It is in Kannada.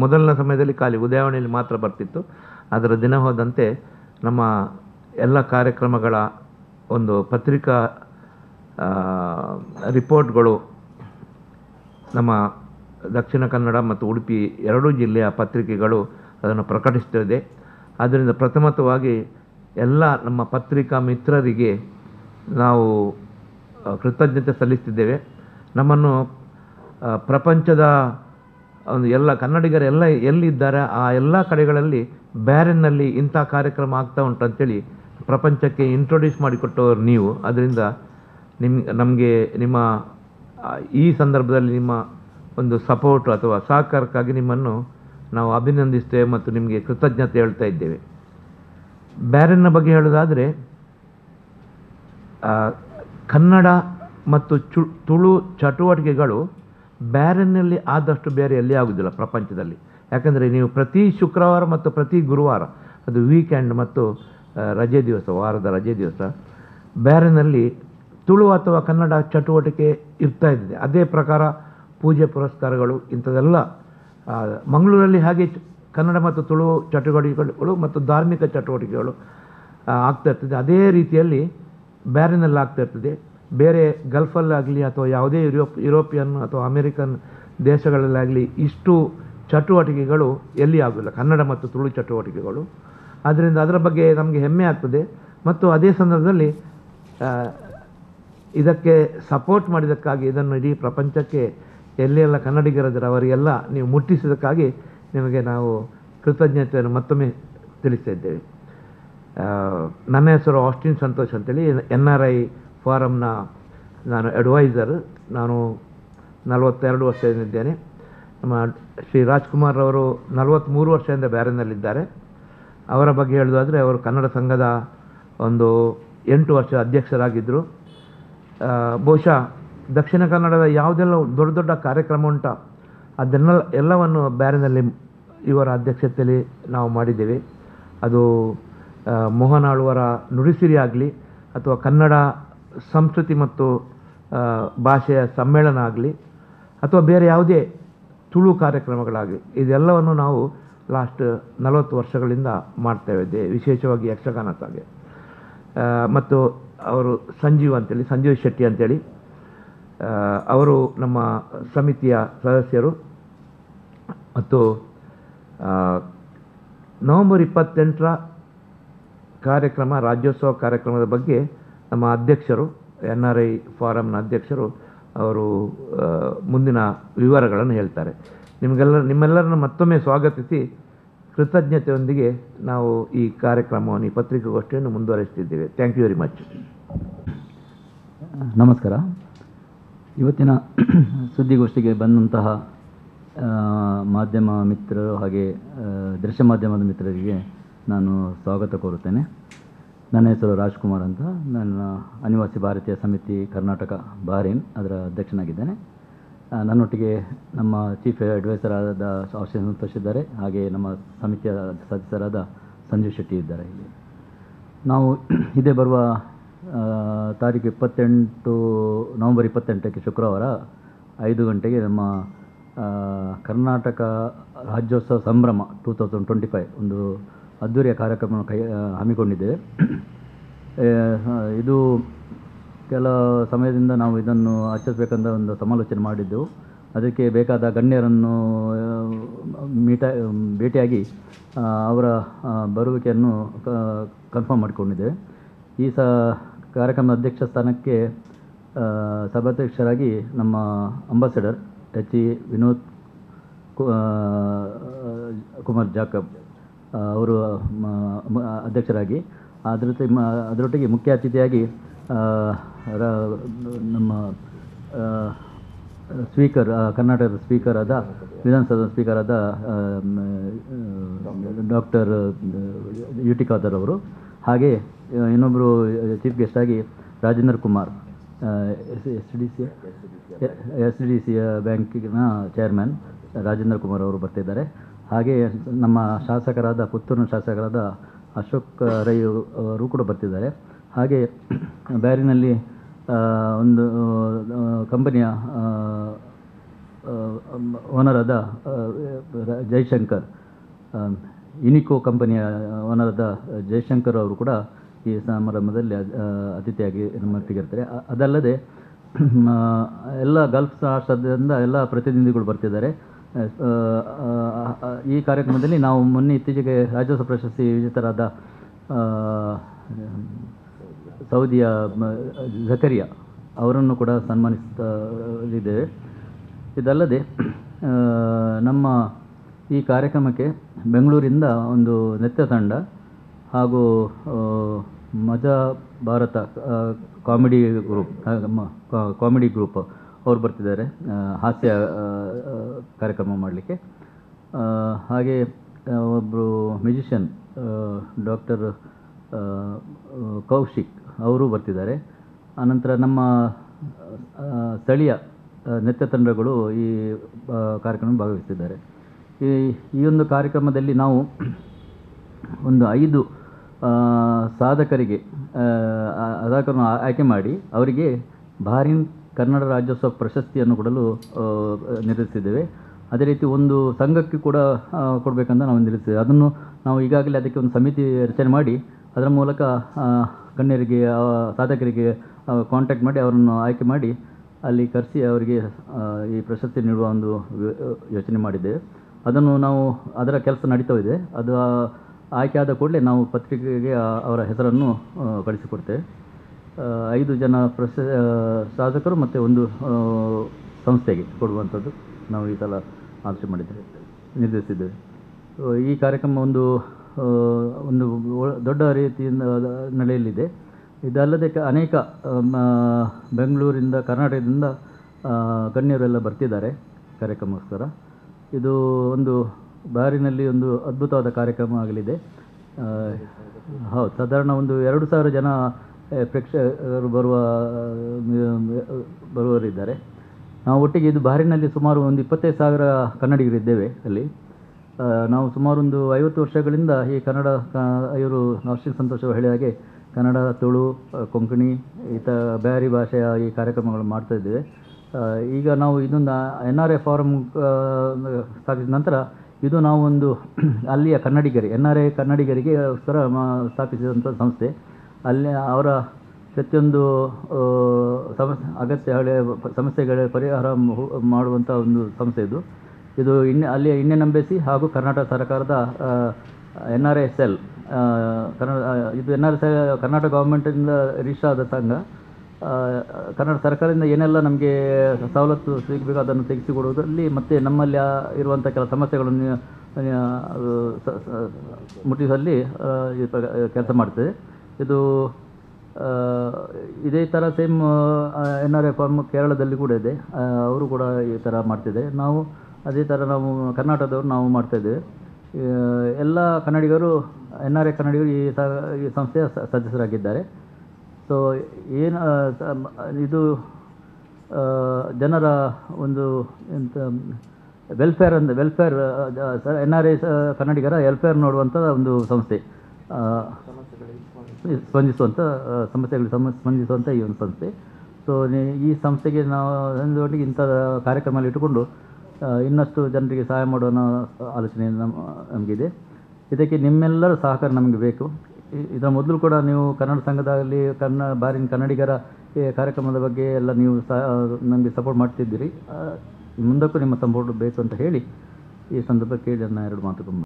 ಮೊದಲನ ಸಮಯದಲ್ಲಿ ಖಾಲಿ ಉದಯವಾಣಿಯಲ್ಲಿ ಮಾತ್ರ ಬರ್ತಿತ್ತು. ಅದರ ದಿನ ಹೋದಂತೆ ನಮ್ಮ ಎಲ್ಲ ಕಾರ್ಯಕ್ರಮಗಳ ಒಂದು ಪತ್ರಿಕಾ ರಿಪೋರ್ಟ್ಗಳು ನಮ್ಮ ದಕ್ಷಿಣ ಕನ್ನಡ ಮತ್ತು ಉಡುಪಿ ಎರಡೂ ಜಿಲ್ಲೆಯ ಪತ್ರಿಕೆಗಳು ಅದನ್ನು ಪ್ರಕಟಿಸ್ತಿದೆ. ಆದ್ದರಿಂದ ಪ್ರಥಮತವಾಗಿ ಎಲ್ಲ ನಮ್ಮ ಪತ್ರಿಕಾ ಮಿತ್ರರಿಗೆ ನಾವು ಕೃತಜ್ಞತೆ ಸಲ್ಲಿಸ್ತಿದ್ದೇವೆ. ನಮ್ಮನ್ನು ಪ್ರಪಂಚದ ಒಂದು ಎಲ್ಲ ಕನ್ನಡಿಗರೆಲ್ಲ ಎಲ್ಲಿದ್ದಾರೆ ಆ ಎಲ್ಲ ಕಡೆಗಳಲ್ಲಿ ಬ್ಯಾರನ್ನಲ್ಲಿ ಇಂಥ ಕಾರ್ಯಕ್ರಮ ಆಗ್ತಾ ಉಂಟು ಅಂತೇಳಿ ಪ್ರಪಂಚಕ್ಕೆ ಇಂಟ್ರೊಡ್ಯೂಸ್ ಮಾಡಿಕೊಟ್ಟವರು ನೀವು. ಅದರಿಂದ ನಮಗೆ ನಿಮ್ಮ ಈ ಸಂದರ್ಭದಲ್ಲಿ ನಿಮ್ಮ ಒಂದು ಸಪೋರ್ಟ್ ಅಥವಾ ಸಹಕಾರಕ್ಕಾಗಿ ನಿಮ್ಮನ್ನು ನಾವು ಅಭಿನಂದಿಸ್ತೇವೆ ಮತ್ತು ನಿಮಗೆ ಕೃತಜ್ಞತೆ ಹೇಳ್ತಾ ಇದ್ದೇವೆ. ಬ್ಯಾರನ್ನ ಬಗ್ಗೆ ಹೇಳೋದಾದರೆ ಕನ್ನಡ ಮತ್ತು ತುಳು ಚಟುವಟಿಕೆಗಳು ಬ್ಯಾರನ್ನಲ್ಲಿ ಆದಷ್ಟು ಬೇರೆ ಎಲ್ಲಿ ಆಗೋದಿಲ್ಲ ಪ್ರಪಂಚದಲ್ಲಿ. ಯಾಕಂದರೆ ನೀವು ಪ್ರತಿ ಶುಕ್ರವಾರ ಮತ್ತು ಪ್ರತಿ ಗುರುವಾರ, ಅದು ವೀಕೆಂಡ್ ಮತ್ತು ರಜೆ ದಿವಸ, ವಾರದ ರಜೆ ದಿವಸ ಬ್ಯಾರನ್ನಲ್ಲಿ ತುಳು ಅಥವಾ ಕನ್ನಡ ಚಟುವಟಿಕೆ ಇರ್ತಾ ಇದೆ. ಅದೇ ಪ್ರಕಾರ ಪೂಜೆ ಪುರಸ್ಕಾರಗಳು ಇಂಥದ್ದೆಲ್ಲ ಮಂಗಳೂರಲ್ಲಿ ಹಾಗೆ ಕನ್ನಡ ಮತ್ತು ತುಳು ಚಟುವಟಿಕೆಗಳು ಮತ್ತು ಧಾರ್ಮಿಕ ಚಟುವಟಿಕೆಗಳು ಆಗ್ತಾ ಇರ್ತದೆ. ಅದೇ ರೀತಿಯಲ್ಲಿ ಬ್ಯಾರನ್ನಲ್ಲಿ ಆಗ್ತಾ ಇರ್ತದೆ. ಬೇರೆ ಗಲ್ಫಲ್ಲಾಗಲಿ ಅಥವಾ ಯಾವುದೇ ಯುರೋಪಿಯನ್ ಅಥವಾ ಅಮೇರಿಕನ್ ದೇಶಗಳಲ್ಲಾಗಲಿ ಇಷ್ಟು ಚಟುವಟಿಕೆಗಳು ಎಲ್ಲಿ ಆಗೋಲ್ಲ, ಕನ್ನಡ ಮತ್ತು ತುಳು ಚಟುವಟಿಕೆಗಳು. ಆದ್ದರಿಂದ ಅದರ ಬಗ್ಗೆ ನಮಗೆ ಹೆಮ್ಮೆ ಆಗ್ತದೆ. ಮತ್ತು ಅದೇ ಸಂದರ್ಭದಲ್ಲಿ ಇದಕ್ಕೆ ಸಪೋರ್ಟ್ ಮಾಡಿದ್ದಕ್ಕಾಗಿ, ಇದನ್ನು ಇಡೀ ಪ್ರಪಂಚಕ್ಕೆ ಎಲ್ಲೆಲ್ಲ ಕನ್ನಡಿಗರಿದ್ದಾರೆ ಅವರಿಗೆಲ್ಲ ನೀವು ಮುಟ್ಟಿಸಿದ್ದಕ್ಕಾಗಿ ನಿಮಗೆ ನಾವು ಕೃತಜ್ಞತೆಯನ್ನು ಮತ್ತೊಮ್ಮೆ ತಿಳಿಸ್ತಾ ಇದ್ದೇವೆ. ನನ್ನ ಹೆಸರು ಆಸ್ಟಿನ್ ಸಂತೋಷ್ ಅಂತೇಳಿ, NRI ಫಾರಮ್ನ ನಾನು ಅಡ್ವೈಸರ್. ನಾನು 42 ವರ್ಷದಿಂದಿದ್ದೇನೆ. ನಮ್ಮ ಶ್ರೀ ರಾಜ್ಕುಮಾರ್ ಅವರು 43 ವರ್ಷದಿಂದ ಬ್ಯಾರನ್ನಲ್ಲಿದ್ದಾರೆ. ಅವರ ಬಗ್ಗೆ ಹೇಳೋದಾದರೆ ಅವರು ಕನ್ನಡ ಸಂಘದ ಒಂದು 8 ವರ್ಷ ಅಧ್ಯಕ್ಷರಾಗಿದ್ದರು. ಬಹುಶಃ ದಕ್ಷಿಣ ಕನ್ನಡದ ಯಾವುದೆಲ್ಲ ದೊಡ್ಡ ದೊಡ್ಡ ಕಾರ್ಯಕ್ರಮ ಉಂಟ ಎಲ್ಲವನ್ನು ಬ್ಯಾರನ್ನಲ್ಲಿ ಇವರ ಅಧ್ಯಕ್ಷತೆಯಲ್ಲಿ ನಾವು ಮಾಡಿದ್ದೇವೆ. ಅದು ಮೋಹನ್ ಆಳ್ವರ ನುಡಿಸಿರಿ ಆಗಲಿ ಅಥವಾ ಕನ್ನಡ ಸಂಸ್ಕೃತಿ ಮತ್ತು ಭಾಷೆಯ ಸಮ್ಮೇಳನ ಆಗಲಿ ಅಥವಾ ಬೇರೆ ಯಾವುದೇ ತುಳು ಕಾರ್ಯಕ್ರಮಗಳಾಗಲಿ, ಇದೆಲ್ಲವನ್ನು ನಾವು ಲಾಸ್ಟ್ 40 ವರ್ಷಗಳಿಂದ ಮಾಡ್ತಾಯಿದ್ದೆ. ವಿಶೇಷವಾಗಿ ಯಕ್ಷಗಾನಕ್ಕಾಗಿ. ಮತ್ತು ಅವರು ಸಂಜೀವ್ ಶೆಟ್ಟಿ ಅಂತೇಳಿ ಅವರು ನಮ್ಮ ಸಮಿತಿಯ ಸದಸ್ಯರು. ಮತ್ತು ನವೆಂಬರ್ 28ರ ಕಾರ್ಯಕ್ರಮ, ರಾಜ್ಯೋತ್ಸವ ಕಾರ್ಯಕ್ರಮದ ಬಗ್ಗೆ ನಮ್ಮ ಅಧ್ಯಕ್ಷರು, NRI ಫಾರಮ್ನ ಅಧ್ಯಕ್ಷರು, ಅವರು ಮುಂದಿನ ವಿವರಗಳನ್ನು ಹೇಳ್ತಾರೆ. ನಿಮ್ಮೆಲ್ಲರನ್ನು ಮತ್ತೊಮ್ಮೆ ಸ್ವಾಗತಿಸಿ ಕೃತಜ್ಞತೆಯೊಂದಿಗೆ ನಾವು ಈ ಕಾರ್ಯಕ್ರಮವನ್ನು, ಈ ಪತ್ರಿಕಾಗೋಷ್ಠಿಯನ್ನು ಮುಂದುವರಿಸ್ತಿದ್ದೇವೆ. Thank you very much. ನಮಸ್ಕಾರ. ಇವತ್ತಿನ ಸುದ್ದಿಗೋಷ್ಠಿಗೆ ಬಂದಂತಹ ಮಾಧ್ಯಮ ಮಿತ್ರರು ಹಾಗೆ ದೃಶ್ಯ ಮಾಧ್ಯಮದ ಮಿತ್ರರಿಗೆ ನಾನು ಸ್ವಾಗತ ಕೋರುತ್ತೇನೆ. ನನ್ನ ಹೆಸರು ರಾಜ್ಕುಮಾರ್ ಅಂತ. ನನ್ನ ಅನಿವಾಸಿ ಭಾರತೀಯ ಸಮಿತಿ ಕರ್ನಾಟಕ ಬಹರೇನ್ ಅದರ ಅಧ್ಯಕ್ಷನಾಗಿದ್ದೇನೆ. ನನ್ನೊಟ್ಟಿಗೆ ನಮ್ಮ ಚೀಫ್ ಅಡ್ವೈಸರ್ ಆದ ಆಸ್ಟಿನ್ ಸಂತೋಷ್ ಇದ್ದಾರೆ. ಹಾಗೆ ನಮ್ಮ ಸಮಿತಿಯ ಸದಸ್ಯರಾದ ಸಂಜೀವ್ ಶೆಟ್ಟಿ ಇದ್ದಾರೆ. ಇಲ್ಲಿ ನಾವು ಇದೇ ಬರುವ ತಾರೀಕು ನವೆಂಬರ್ 28ಕ್ಕೆ ಶುಕ್ರವಾರ 5 ಗಂಟೆಗೆ ನಮ್ಮ ಕರ್ನಾಟಕ ರಾಜ್ಯೋತ್ಸವ ಸಂಭ್ರಮ 2025 ಒಂದು ಅದ್ದೂರಿಯ ಕಾರ್ಯಕ್ರಮವನ್ನು ಹಮ್ಮಿಕೊಂಡಿದ್ದೇವೆ. ಇದು ಕೆಲ ಸಮಯದಿಂದ ನಾವು ಇದನ್ನು ಆಚರಿಸಬೇಕಂತ ಒಂದು ಸಮಾಲೋಚನೆ ಮಾಡಿದ್ದೆವು. ಅದಕ್ಕೆ ಬೇಕಾದ ಗಣ್ಯರನ್ನು ಭೇಟಿಯಾಗಿ ಅವರ ಬರುವಿಕೆಯನ್ನು ಕನ್ಫರ್ಮ್ ಮಾಡಿಕೊಂಡಿದ್ದೇವೆ. ಈ ಕಾರ್ಯಕ್ರಮದ ಅಧ್ಯಕ್ಷ ಸ್ಥಾನಕ್ಕೆ ಸಭಾಧ್ಯಕ್ಷರಾಗಿ ನಮ್ಮ ambassador HE Vinod Kumar Jacob ಅವರು ಅಧ್ಯಕ್ಷರಾಗಿ, ಅದರೊಟ್ಟಿಗೆ ಮುಖ್ಯ ಅತಿಥಿಯಾಗಿ ನಮ್ಮ ಸ್ಪೀಕರ್, ಕರ್ನಾಟಕದ ಸ್ಪೀಕರ್ ಆದ, ವಿಧಾನಸಭಾ ಸ್ಪೀಕರ್ ಆದ ಡಾಕ್ಟರ್ UT ಖಾದರ್ ಅವರು, ಹಾಗೆ ಇನ್ನೊಬ್ಬರು ಚೀಫ್ ಗೆಸ್ಟ್ ಆಗಿ ರಾಜೇಂದ್ರ ಕುಮಾರ್, SDCಯ ಬ್ಯಾಂಕಿನ ಚೇರ್ಮನ್ ರಾಜೇಂದ್ರ ಕುಮಾರ್ ಅವರು ಬರ್ತಿದ್ದಾರೆ. ಹಾಗೆ ನಮ್ಮ ಶಾಸಕರಾದ, ಪುತ್ತೂರಿನ ಶಾಸಕರಾದ ಅಶೋಕ್ ರೈ ಅವರು ಕೂಡ ಬರ್ತಿದ್ದಾರೆ. ಹಾಗೆ ಬ್ಯಾರಿನಲ್ಲಿ ಒಂದು ಕಂಪನಿಯ ಓನರಾದ ಜೈಶಂಕರ್, ಯುನಿಕೋ ಕಂಪನಿಯ ಓನರಾದ ಜೈಶಂಕರ್ ಅವರು ಕೂಡ ಈ ಸಮಾರಂಭದಲ್ಲಿ ಅತಿಥಿಯಾಗಿ ನಮ್ಮೊಟ್ಟಿಗಿರ್ತಾರೆ. ಅದಲ್ಲದೆ ಎಲ್ಲ ಗಲ್ಫ್ ರಾಷ್ಟ್ರದಿಂದ ಎಲ್ಲ ಪ್ರತಿನಿಧಿಗಳು ಬರ್ತಿದ್ದಾರೆ. ಈ ಕಾರ್ಯಕ್ರಮದಲ್ಲಿ ನಾವು ಇತ್ತೀಚೆಗೆ ರಾಜ್ಯೋತ್ಸವ ಪ್ರಶಸ್ತಿ ವಿಜೇತರಾದ ಸೌದಿಯ ಝಕರಿಯಾ ಅವರನ್ನು ಕೂಡ ಸನ್ಮಾನಿಸಲಿದ್ದೇವೆ. ಇದಲ್ಲದೆ ನಮ್ಮ ಈ ಕಾರ್ಯಕ್ರಮಕ್ಕೆ ಬೆಂಗಳೂರಿಂದ ಒಂದು ನೃತ್ಯ ತಂಡ ಹಾಗೂ ಮಜಾ ಭಾರತ ಕಾಮಿಡಿ ಗ್ರೂಪ್ ಅವರು ಬರ್ತಿದ್ದಾರೆ ಹಾಸ್ಯ ಕಾರ್ಯಕ್ರಮ ಮಾಡಲಿಕ್ಕೆ. ಹಾಗೆ ಒಬ್ಬರು ಮ್ಯೂಸಿಷಿಯನ್ ಡಾಕ್ಟರ್ ಕೌಶಿಕ್ ಅವರು ಬರ್ತಿದ್ದಾರೆ. ಆನಂತರ ನಮ್ಮ ಸ್ಥಳೀಯ ನೃತ್ಯ ತಂಡಗಳು ಈ ಕಾರ್ಯಕ್ರಮ ಭಾಗವಹಿಸ್ತಿದ್ದಾರೆ. ಈ ಒಂದು ಕಾರ್ಯಕ್ರಮದಲ್ಲಿ ನಾವು ಒಂದು 5 ಸಾಧಕರಿಗೆ ಆಯ್ಕೆ ಮಾಡಿ ಅವರಿಗೆ ಬಾರಿನ್ ಕನ್ನಡ ರಾಜ್ಯೋತ್ಸವ ಪ್ರಶಸ್ತಿಯನ್ನು ಕೊಡಲು ನಿರ್ಧರಿಸಿದ್ದೇವೆ. ಅದೇ ರೀತಿ ಒಂದು ಸಂಘಕ್ಕೆ ಕೂಡ ಕೊಡಬೇಕಂತ ನಾವು ನಿರ್ಧರಿಸಿದ್ದೇವೆ. ಅದನ್ನು ನಾವು ಈಗಾಗಲೇ ಅದಕ್ಕೆ ಒಂದು ಸಮಿತಿ ರಚನೆ ಮಾಡಿ ಅದರ ಮೂಲಕ ಗಣ್ಯರಿಗೆ ಸಾಧಕರಿಗೆ ಕಾಂಟ್ಯಾಕ್ಟ್ ಮಾಡಿ ಅವರನ್ನು ಆಯ್ಕೆ ಮಾಡಿ ಅಲ್ಲಿ ಕರೆಸಿ ಅವರಿಗೆ ಈ ಪ್ರಶಸ್ತಿ ನೀಡುವ ಒಂದು ಯೋಚನೆ ಮಾಡಿದ್ದೇವೆ. ಅದನ್ನು ನಾವು ಅದರ ಕೆಲಸ ನಡೀತಾ ಇದೆ. ಅದು ಆಯ್ಕೆ ಆದ ಕೂಡಲೇ ನಾವು ಪತ್ರಿಕೆಗೆ ಅವರ ಹೆಸರನ್ನು ಕಳಿಸಿಕೊಡ್ತೇವೆ. 5 ಜನ ಸಾಧಕರು ಮತ್ತು ಒಂದು ಸಂಸ್ಥೆಗೆ ಕೊಡುವಂಥದ್ದು ನಾವು ಈ ಸಲ ಆಲೋಚನೆ ಮಾಡಿದ್ದೇವೆ, ನಿರ್ಧರಿಸಿದ್ದೇವೆ. ಈ ಕಾರ್ಯಕ್ರಮ ಒಂದು ದೊಡ್ಡ ರೀತಿಯಿಂದ ನಡೆಯಲಿದೆ. ಇದಲ್ಲದೆ ಅನೇಕ ಬೆಂಗಳೂರಿಂದ ಕರ್ನಾಟಕದಿಂದ ಗಣ್ಯರೆಲ್ಲ ಬರ್ತಿದ್ದಾರೆ ಕಾರ್ಯಕ್ರಮಕ್ಕೋಸ್ಕರ. ಇದು ಒಂದು ಬಾರಿನಲ್ಲಿ ಒಂದು ಅದ್ಭುತವಾದ ಕಾರ್ಯಕ್ರಮ ಆಗಲಿದೆ. ಹೌದು, ಸಾಧಾರಣ ಒಂದು 2,000 ಜನ ಪ್ರೇಕ್ಷಕರು ಬರುವವರಿದ್ದಾರೆ. ನಾವು ಒಟ್ಟಿಗೆ ಇದು ಬಾರಿನಲ್ಲಿ ಸುಮಾರು ಒಂದು 25,000 ಕನ್ನಡಿಗರಿದ್ದೇವೆ. ಅಲ್ಲಿ ನಾವು ಸುಮಾರು ಒಂದು 50 ವರ್ಷಗಳಿಂದ ಈ ಕನ್ನಡ ಇವರು ಶ್ರೀ ಸಂತೋಷ್ ಅವರು ಹೇಳಿದ ಹಾಗೆ ಕನ್ನಡ, ತುಳು, ಕೊಂಕಣಿ ಬ್ಯಾರಿ ಭಾಷೆಯ ಈ ಕಾರ್ಯಕ್ರಮಗಳು ಮಾಡ್ತಾ ಇದ್ದೇವೆ. ಈಗ ನಾವು ಇದೊಂದು NRI ಫಾರಂ ಸ್ಥಾಪಿಸಿದ ನಂತರ ಇದು ನಾವು ಒಂದು ಅಲ್ಲಿಯ NRI ಕನ್ನಡಿಗರಿಗೆ ಸ್ಥಾಪಿಸಿದಂಥ ಸಂಸ್ಥೆ. ಅಲ್ಲಿ ಅವರ ಪ್ರತಿಯೊಂದು ಸಮಸ್ಯೆಗಳ ಪರಿಹಾರ ಮಾಡುವಂಥ ಒಂದು ಸಂಸ್ಥೆ ಇದು. ಅಲ್ಲಿಯ ಇಂಡಿಯನ್ ಎಂಬಸಿ ಹಾಗೂ ಕರ್ನಾಟಕ ಸರ್ಕಾರದ NRI ಸೆಲ್ ಇದು ಕರ್ನಾಟಕ ಗೌರ್ಮೆಂಟಿಂದ ರಿಜಿಸ್ಟರ್ ಆದ ಸಂಘ. ಕನ್ನಡ ಸರ್ಕಾರದಿಂದ ಏನೆಲ್ಲ ನಮಗೆ ಸವಲತ್ತು ಸಿಗಬೇಕು ಅದನ್ನು ತೆಗೆಸಿಕೊಡುವುದರಲ್ಲಿ ಮತ್ತು ನಮ್ಮಲ್ಲಿ ಇರುವಂಥ ಕೆಲ ಸಮಸ್ಯೆಗಳನ್ನು ಮುಟ್ಟಿಸುವಲ್ಲಿ ಕೆಲಸ ಮಾಡ್ತೇವೆ. ಇದು ಇದೇ ಥರ ಸೇಮ್ NRI ಫಾರ್ಮ್ ಕೇರಳದಲ್ಲಿ ಕೂಡ ಇದೆ, ಅವರು ಕೂಡ ಈ ಥರ ಮಾಡ್ತಿದ್ದಾರೆ. ನಾವು ಅದೇ ಥರ ನಾವು ಕರ್ನಾಟಕದವರು ನಾವು ಮಾಡ್ತಾಯಿದ್ದೇವೆ. ಎಲ್ಲ ಕನ್ನಡಿಗರು NRI ಕನ್ನಡಿಗರು ಈ ಸಂಸ್ಥೆಯ ಸದಸ್ಯರಾಗಿದ್ದಾರೆ. ಸೊ ಇದು ಜನರ ಒಂದು ವೆಲ್ಫೇರ್ NRI ಕನ್ನಡಿಗರ ವೆಲ್ಫೇರ್ ನೋಡುವಂಥ ಒಂದು ಸಂಸ್ಥೆ, ಸಮಸ್ಯೆಗಳಿಗೆ ಸ್ಪಂದಿಸುವಂಥ ಈ ಒಂದು ಸಂಸ್ಥೆ. ಸೊ ಈ ಸಂಸ್ಥೆಗೆ ನಾವು ಒಂದೊಟ್ಟಿಗೆ ಇಂಥ ಕಾರ್ಯಕ್ರಮದಲ್ಲಿ ಇಟ್ಟುಕೊಂಡು ಇನ್ನಷ್ಟು ಜನರಿಗೆ ಸಹಾಯ ಮಾಡುವ ಆಲೋಚನೆ ನಮಗಿದೆ. ಇದಕ್ಕೆ ನಿಮ್ಮೆಲ್ಲರ ಸಹಕಾರ ನಮಗೆ ಬೇಕು. ಇದರ ಮೊದಲು ಕೂಡ ನೀವು ಕನ್ನಡ ಸಂಘದಲ್ಲಿ ಬಾರಿನ ಕನ್ನಡಿಗರ ಕಾರ್ಯಕ್ರಮದ ಬಗ್ಗೆ ಎಲ್ಲ ನೀವು ನಮಗೆ ಸಪೋರ್ಟ್ ಮಾಡ್ತಿದ್ದೀರಿ. ಮುಂದಕ್ಕೂ ನಿಮ್ಮ ಸಪೋರ್ಟ್ ಬೇಕು ಅಂತ ಹೇಳಿ ಈ ಸಂದರ್ಭಕ್ಕೆ ನನ್ನ 2 ಮಾತುಗಳು